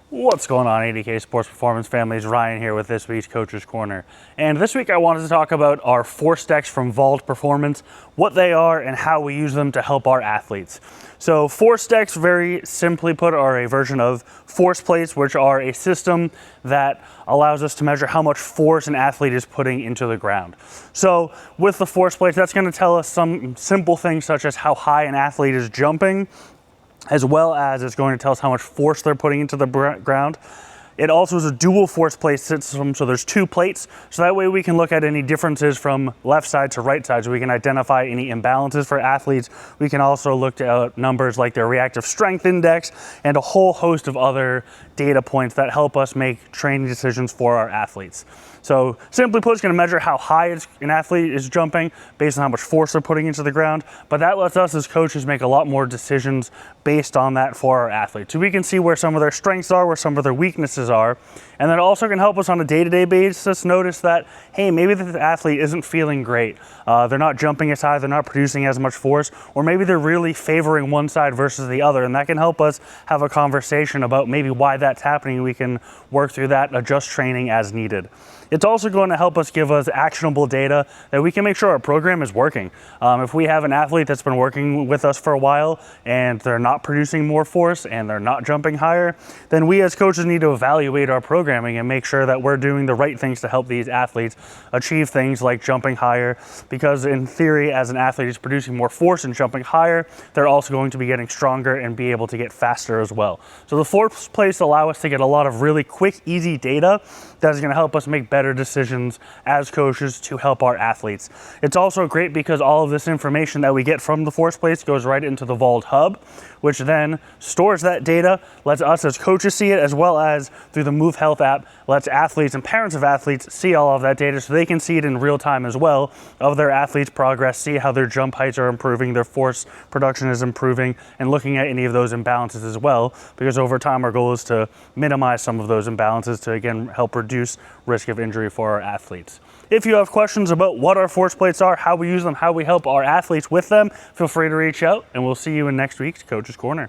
What's going on, 80K Sports Performance families? Ryan here with this week's Coach's Corner. And this week I wanted to talk about our ForceDecks from VALD Performance, what they are and how we use them to help our athletes. So ForceDecks, very simply put, are a version of force plates, which are a system that allows us to measure how much force an athlete is putting into the ground. So with the force plates, that's going to tell us some simple things such as how high an athlete is jumping, as well as it's going to tell us how much force they're putting into the ground. It also is a dual force plate system, so there's two plates, so that way we can look at any differences from left side to right side, so we can identify any imbalances for athletes. We can also look at numbers like their reactive strength index and a whole host of other data points that help us make training decisions for our athletes. So simply put, it's going to measure how high an athlete is jumping based on how much force they're putting into the ground, but that lets us as coaches make a lot more decisions based on that for our athletes. So we can see where some of their strengths are, where some of their weaknesses are, and that also can help us on a day-to-day basis notice that, hey, maybe the athlete isn't feeling great. They're not jumping as high, they're not producing as much force, or maybe they're really favoring one side versus the other, and that can help us have a conversation about maybe why that's happening. We can work through that, adjust training as needed. It's also going to help us give us actionable data that we can make sure our program is working. If we have an athlete that's been working with us for a while and they're not producing more force and they're not jumping higher, then we as coaches need to evaluate our programming and make sure that we're doing the right things to help these athletes achieve things like jumping higher, because in theory, as an athlete is producing more force and jumping higher, they're also going to be getting stronger and be able to get faster as well. So the force plates allow us to get a lot of really quick, easy data that is going to help us make better decisions as coaches to help our athletes. It's also great because all of this information that we get from the force plates goes right into the VALD hub, which then stores that data, lets us as coaches see it, as well as through the Move Health app, lets athletes and parents of athletes see all of that data so they can see it in real time as well of their athletes' progress, see how their jump heights are improving, their force production is improving, and looking at any of those imbalances as well, because over time our goal is to minimize some of those imbalances to again help reduce risk of injury for our athletes. If you have questions about what our force plates are, how we use them, how we help our athletes with them, feel free to reach out, and we'll see you in next week's Coach's Corner.